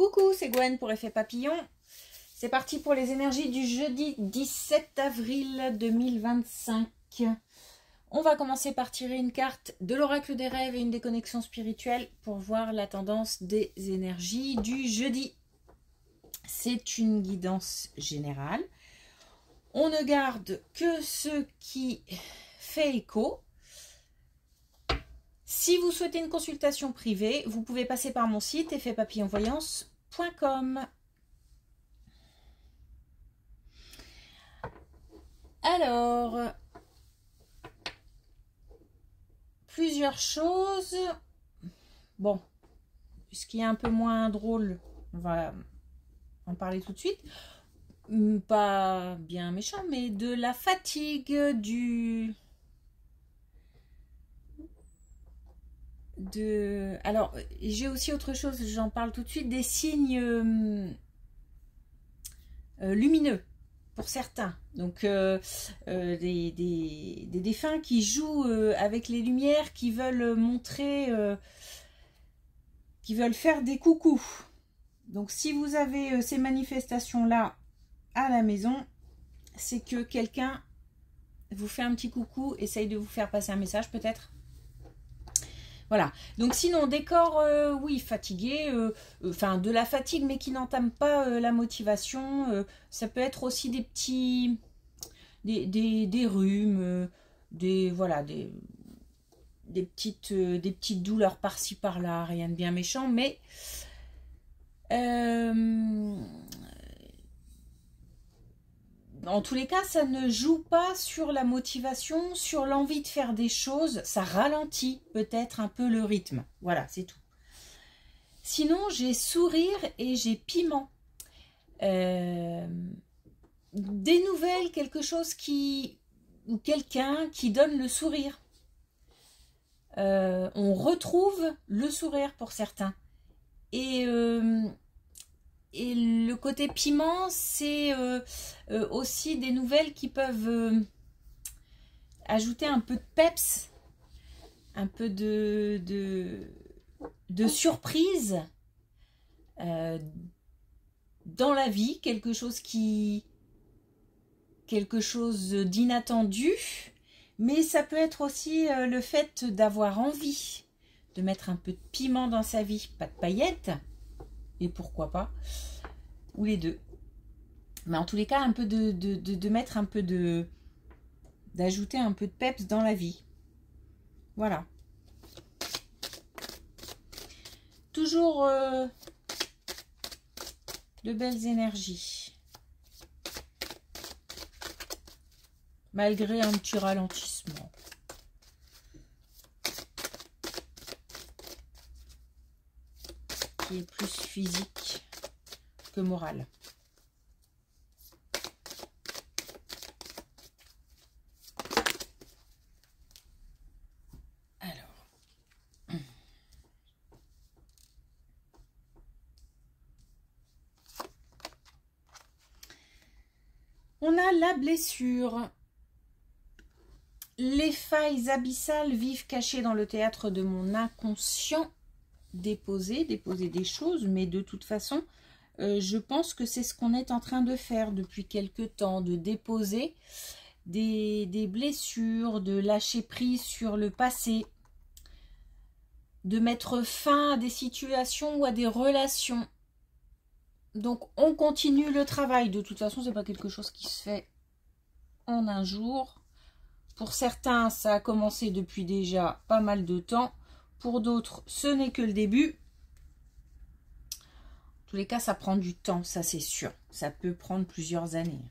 Coucou, c'est Gwen pour Effet Papillon. C'est parti pour les énergies du jeudi 17 avril 2025. On va commencer par tirer une carte de l'oracle des rêves et une des connexions spirituelles pour voir la tendance des énergies du jeudi. C'est une guidance générale. On ne garde que ce qui fait écho. Si vous souhaitez une consultation privée, vous pouvez passer par mon site effetpapillonvoyance.com. Alors, plusieurs choses. Bon, puisqu'il est un peu moins drôle, on va en parler tout de suite. Pas bien méchant, mais de la fatigue, Alors, j'ai aussi autre chose, j'en parle tout de suite, des signes lumineux pour certains. Donc, des défunts qui jouent avec les lumières, qui veulent montrer, qui veulent faire des coucous. Donc, si vous avez ces manifestations-là à la maison, c'est que quelqu'un vous fait un petit coucou, essaye de vous faire passer un message peut-être. Voilà, donc sinon, décor, oui, fatigué, enfin de la fatigue, mais qui n'entame pas la motivation. Ça peut être aussi des petits, des rhumes, voilà, des petites douleurs par-ci par-là, rien de bien méchant, mais en tous les cas, ça ne joue pas sur la motivation, sur l'envie de faire des choses. Ça ralentit peut-être un peu le rythme. Voilà, c'est tout. Sinon, j'ai sourire et j'ai piment. Des nouvelles, quelque chose ou quelqu'un qui donne le sourire. On retrouve le sourire pour certains. Et le côté piment, c'est aussi des nouvelles qui peuvent ajouter un peu de peps, un peu de surprise dans la vie, quelque chose d'inattendu, mais ça peut être aussi le fait d'avoir envie de mettre un peu de piment dans sa vie, pas de paillettes. Et pourquoi pas, ou les deux. Mais en tous les cas, un peu de mettre un peu d'ajouter un peu de peps dans la vie. Voilà. Toujours de belles énergies. Malgré un petit ralentissement. Qui est plus physique que moral. Alors, on a la blessure. Les failles abyssales vivent cachées dans le théâtre de mon inconscient. Déposer des choses, mais de toute façon, je pense que c'est ce qu'on est en train de faire depuis quelque temps, de déposer des blessures, de lâcher prise sur le passé, de mettre fin à des situations ou à des relations. Donc, on continue le travail. De toute façon, c'est pas quelque chose qui se fait en un jour. Pour certains, ça a commencé depuis déjà pas mal de temps. Pour d'autres, ce n'est que le début. En tous les cas, ça prend du temps, ça c'est sûr. Ça peut prendre plusieurs années.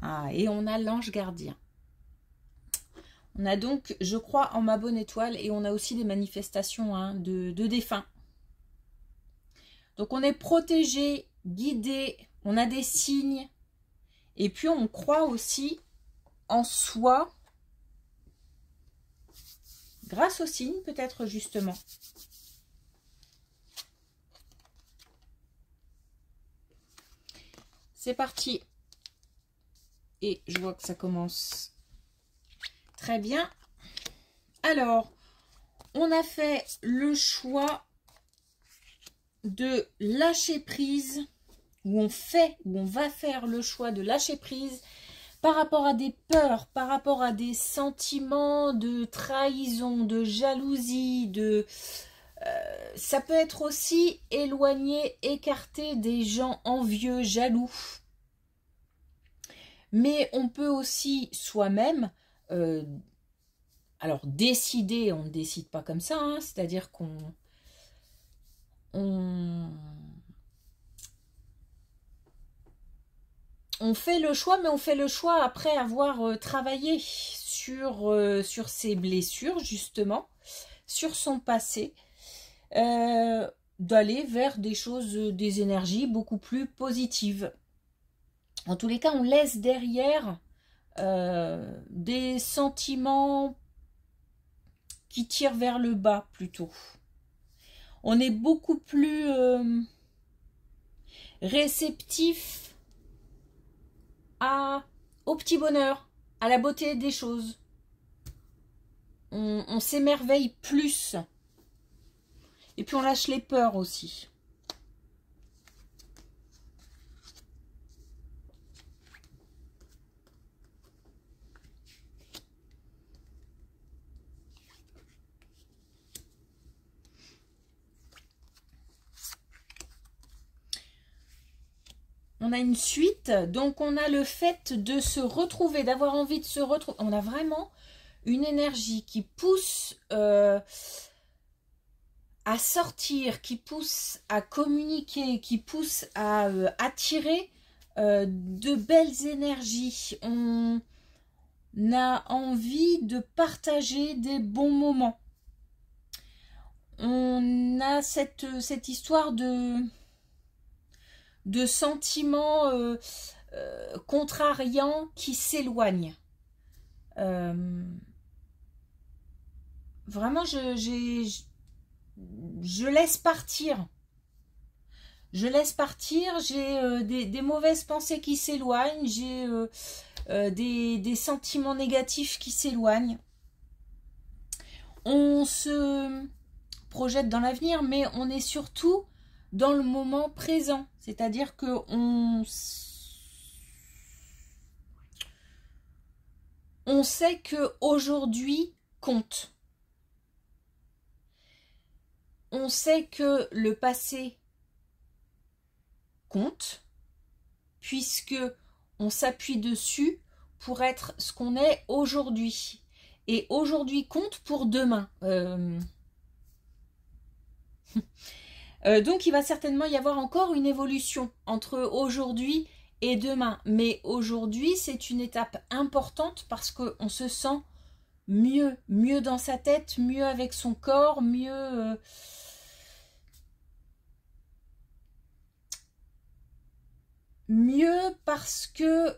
Ah, et on a l'ange gardien. On a donc, je crois, en ma bonne étoile, et on a aussi des manifestations de défunts. Donc on est protégé, guidé, on a des signes. Et puis on croit aussi en soi. Grâce aux signes, peut-être justement. C'est parti. Et je vois que ça commence très bien. Alors, on a fait le choix de lâcher prise, où on va faire le choix de lâcher prise par rapport à des peurs, par rapport à des sentiments de trahison, de jalousie, ça peut être aussi éloigné, écarté des gens envieux, jaloux. Mais on peut aussi soi-même, alors décider, on ne décide pas comme ça, hein, c'est-à-dire on fait le choix, mais on fait le choix après avoir travaillé sur ses blessures, justement, sur son passé, d'aller vers des choses, des énergies beaucoup plus positives. En tous les cas, on laisse derrière des sentiments qui tirent vers le bas plutôt. On est beaucoup plus réceptif au petit bonheur, à la beauté des choses. On s'émerveille plus. Et puis on lâche les peurs aussi. On a une suite, donc on a le fait de se retrouver, d'avoir envie de se retrouver. On a vraiment une énergie qui pousse à sortir, qui pousse à communiquer, qui pousse à attirer de belles énergies. On a envie de partager des bons moments. On a cette histoire de sentiments contrariants qui s'éloignent. Vraiment, je laisse partir. Je laisse partir, j'ai des mauvaises pensées qui s'éloignent, j'ai des sentiments négatifs qui s'éloignent. On se projette dans l'avenir, mais on est surtout dans le moment présent. C'est-à-dire que on sait que aujourd'hui compte. On sait que le passé compte, puisque on s'appuie dessus pour être ce qu'on est aujourd'hui. Et aujourd'hui compte pour demain. Donc il va certainement y avoir encore une évolution entre aujourd'hui et demain. Mais aujourd'hui, c'est une étape importante parce qu'on se sent mieux. Mieux dans sa tête, mieux avec son corps, mieux... mieux parce que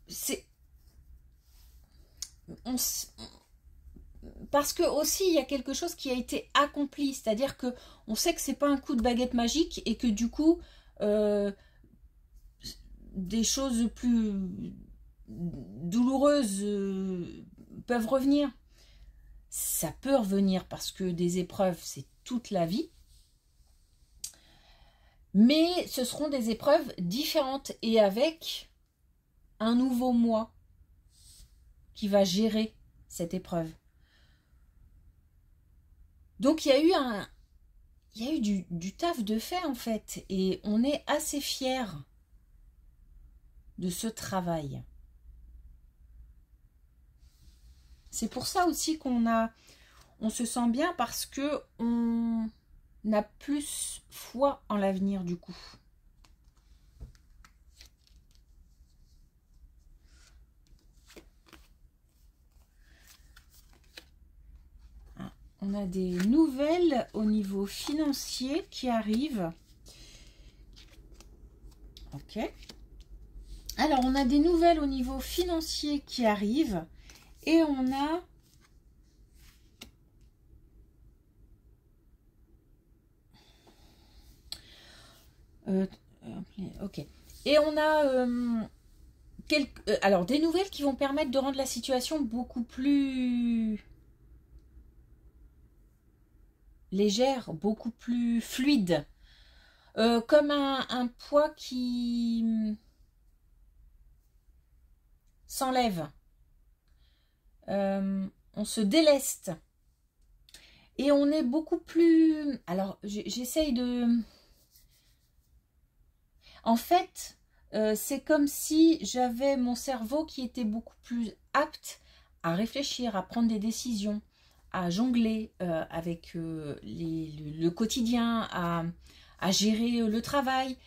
c'est... Parce que aussi il y a quelque chose qui a été accompli, c'est-à-dire que on sait que c'est pas un coup de baguette magique et que du coup des choses plus douloureuses peuvent revenir. Ça peut revenir parce que des épreuves c'est toute la vie, mais ce seront des épreuves différentes et avec un nouveau moi qui va gérer cette épreuve. Donc il y a eu du taf de fait en fait, et on est assez fiers de ce travail. C'est pour ça aussi on se sent bien parce que on a plus foi en l'avenir du coup. On a des nouvelles au niveau financier qui arrivent. Ok. Alors, on a des nouvelles au niveau financier qui arrivent. Et on a... ok. Et on a... alors, des nouvelles qui vont permettre de rendre la situation beaucoup plus... légère, beaucoup plus fluide. Comme un poids qui s'enlève. On se déleste. Et on est beaucoup plus... Alors, j'essaye de... En fait, c'est comme si j'avais mon cerveau qui était beaucoup plus apte à réfléchir, à prendre des décisions, à jongler avec le quotidien, à gérer le travail,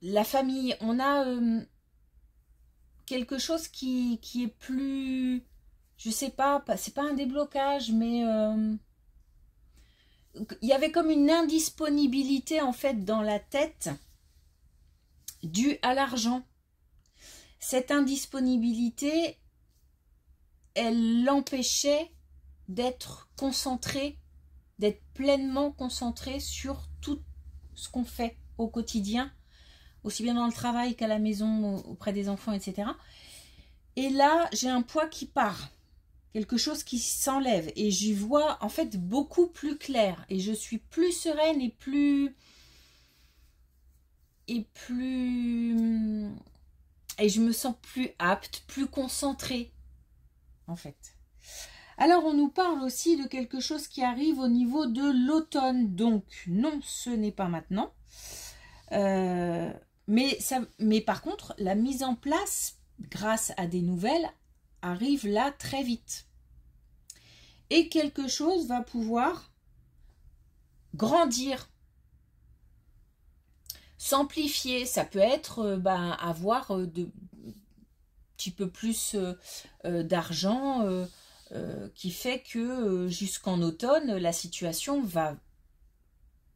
la famille. On a quelque chose qui est plus... Je sais pas, c'est pas un déblocage, mais... il y avait comme une indisponibilité en fait dans la tête due à l'argent. Cette indisponibilité, elle l'empêchait d'être concentré, d'être pleinement concentré sur tout ce qu'on fait au quotidien, aussi bien dans le travail qu'à la maison, auprès des enfants, etc. Et là, j'ai un poids qui part, quelque chose qui s'enlève, et j'y vois en fait beaucoup plus clair, et je suis plus sereine et plus... Et je me sens plus apte, plus concentrée, en fait. Alors, on nous parle aussi de quelque chose qui arrive au niveau de l'automne. Donc, non, ce n'est pas maintenant. Mais par contre, la mise en place, grâce à des nouvelles, arrive là très vite. Et quelque chose va pouvoir grandir, s'amplifier. Ça peut être avoir de petit peu plus d'argent qui fait que jusqu'en automne, la situation va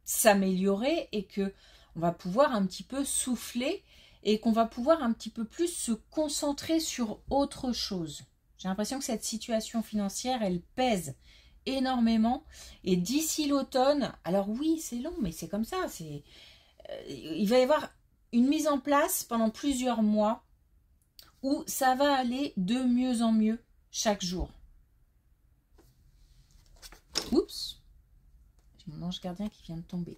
s'améliorer et que on va pouvoir un petit peu souffler et qu'on va pouvoir un petit peu plus se concentrer sur autre chose. J'ai l'impression que cette situation financière, elle pèse énormément. Et d'ici l'automne, alors oui, c'est long, mais c'est comme ça. Il va y avoir une mise en place pendant plusieurs mois où ça va aller de mieux en mieux chaque jour. Oups, j'ai mon ange gardien qui vient de tomber.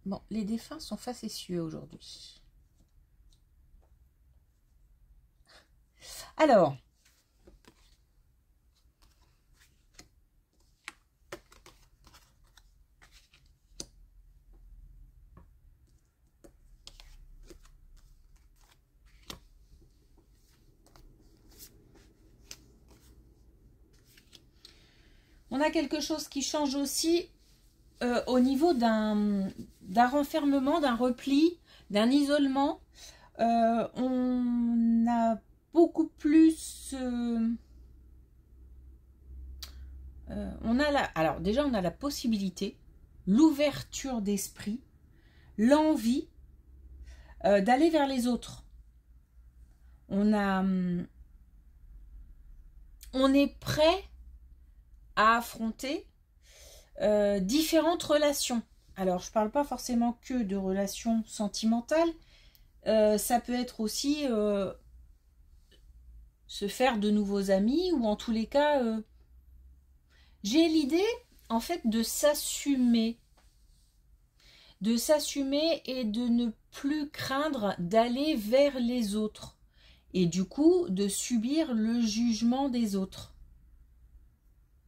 Bon, les défunts sont facétieux aujourd'hui. Alors, on a quelque chose qui change aussi au niveau d'un renfermement, d'un repli, d'un isolement. On a beaucoup plus... alors déjà, on a la possibilité, l'ouverture d'esprit, l'envie d'aller vers les autres. On est prêt à affronter différentes relations. Alors, je ne parle pas forcément que de relations sentimentales. Ça peut être aussi se faire de nouveaux amis, ou en tous les cas, j'ai l'idée, en fait, de s'assumer et de ne plus craindre d'aller vers les autres. Et du coup, de subir le jugement des autres.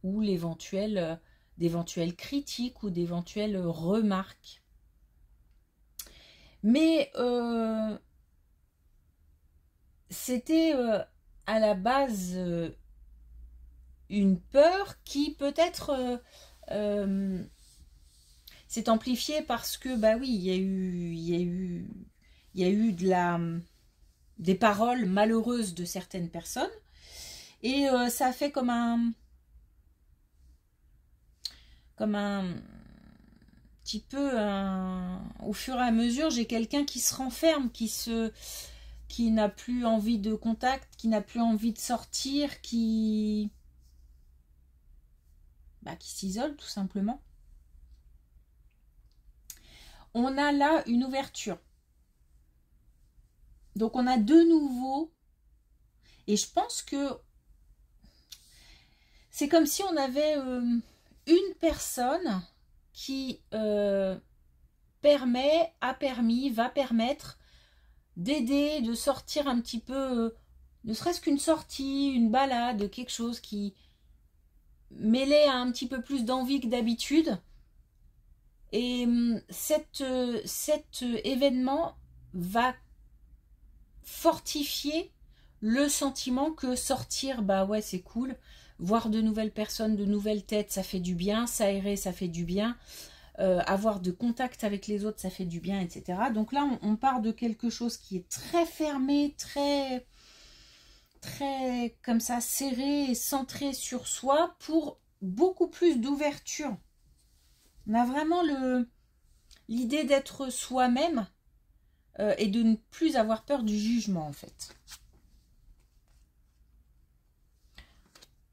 Ou d'éventuelles critiques ou d'éventuelles remarques. Mais c'était à la base une peur qui peut-être s'est amplifiée parce que, bah oui, il y a eu des paroles malheureuses de certaines personnes. Et ça a fait comme un petit peu au fur et à mesure, j'ai quelqu'un qui se renferme, qui n'a plus envie de contact, qui n'a plus envie de sortir, qui s'isole tout simplement. On a là une ouverture. Donc on a de nouveau, Et je pense que c'est comme si on avait une personne qui va permettre d'aider, de sortir un petit peu, ne serait-ce qu'une sortie, une balade, quelque chose qui mêlait à un petit peu plus d'envie que d'habitude. Et cet événement va fortifier le sentiment que sortir, bah ouais, c'est cool. Voir de nouvelles personnes, de nouvelles têtes, ça fait du bien. S'aérer, ça fait du bien. Avoir de contact avec les autres, ça fait du bien, etc. Donc là, on part de quelque chose qui est très fermé, très comme ça, serré et centré sur soi pour beaucoup plus d'ouverture. On a vraiment l'idée d'être soi-même et de ne plus avoir peur du jugement, en fait.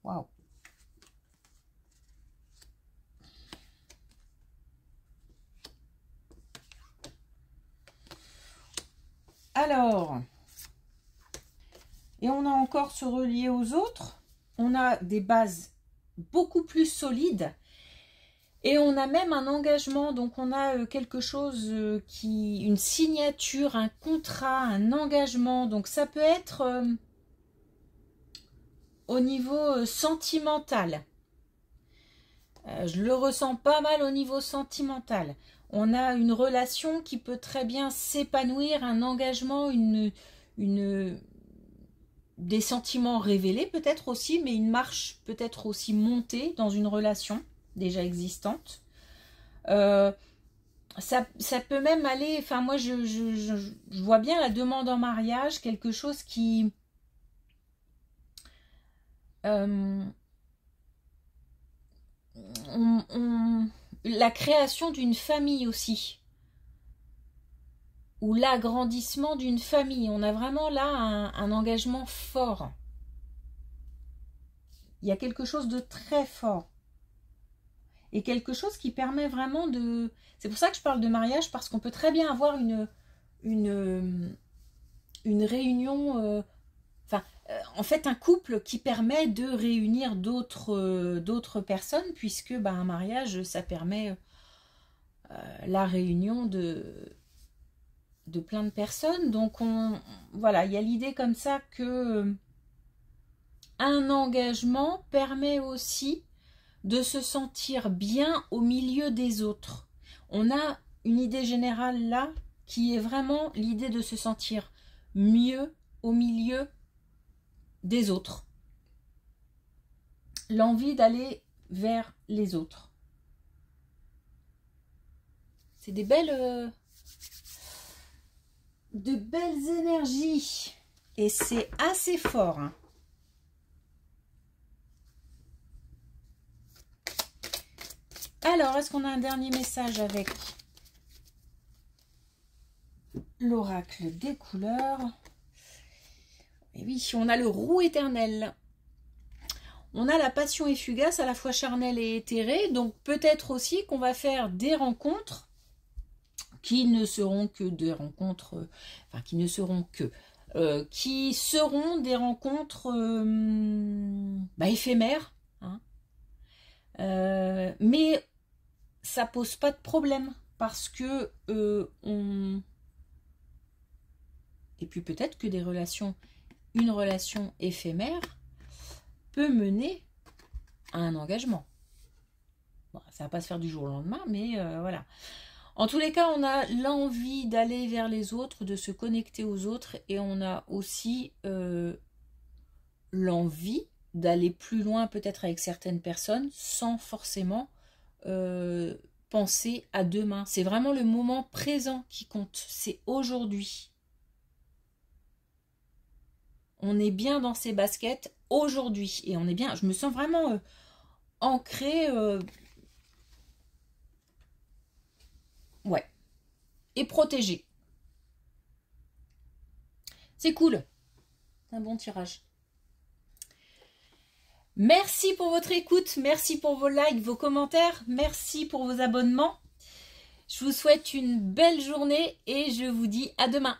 Waouh! Alors, et on a encore se relier aux autres. On a des bases beaucoup plus solides. Et on a même un engagement, donc on a quelque chose une signature, un contrat, un engagement. Donc ça peut être au niveau sentimental. Je le ressens pas mal au niveau sentimental. On a une relation qui peut très bien s'épanouir, un engagement, des sentiments révélés peut-être aussi, mais une marche peut-être aussi montée dans une relation déjà existante. Ça peut même aller, enfin moi je vois bien la demande en mariage, quelque chose qui la création d'une famille aussi, ou l'agrandissement d'une famille. On a vraiment là un engagement fort. Il y a quelque chose de très fort. Et quelque chose qui permet vraiment de... C'est pour ça que je parle de mariage, parce qu'on peut très bien avoir une réunion... en fait, un couple qui permet de réunir d'autres personnes, puisque un mariage, ça permet la réunion de plein de personnes. Donc, voilà, il y a l'idée comme ça que un engagement permet aussi de se sentir bien au milieu des autres. On a une idée générale là qui est vraiment l'idée de se sentir mieux au milieu des autres. L'envie d'aller vers les autres. C'est de belles énergies. Et c'est assez fort. Hein. Alors, est-ce qu'on a un dernier message avec l'oracle des couleurs? Et oui, on a le roux éternel. On a la passion est fugace, à la fois charnelle et éthérée. Donc, peut-être aussi qu'on va faire des rencontres qui ne seront que des rencontres... qui seront des rencontres éphémères. Hein. Mais ça pose pas de problème parce que et puis peut-être que une relation éphémère peut mener à un engagement. Bon, ça va pas se faire du jour au lendemain, mais voilà. En tous les cas, on a l'envie d'aller vers les autres, de se connecter aux autres, et on a aussi l'envie d'aller plus loin peut-être avec certaines personnes sans forcément penser à demain. C'est vraiment le moment présent qui compte. C'est aujourd'hui. On est bien dans ses baskets aujourd'hui. Et on est bien, je me sens vraiment ancrée. Ouais. Et protégée. C'est cool. C'est un bon tirage. Merci pour votre écoute, merci pour vos likes, vos commentaires, merci pour vos abonnements. Je vous souhaite une belle journée et je vous dis à demain.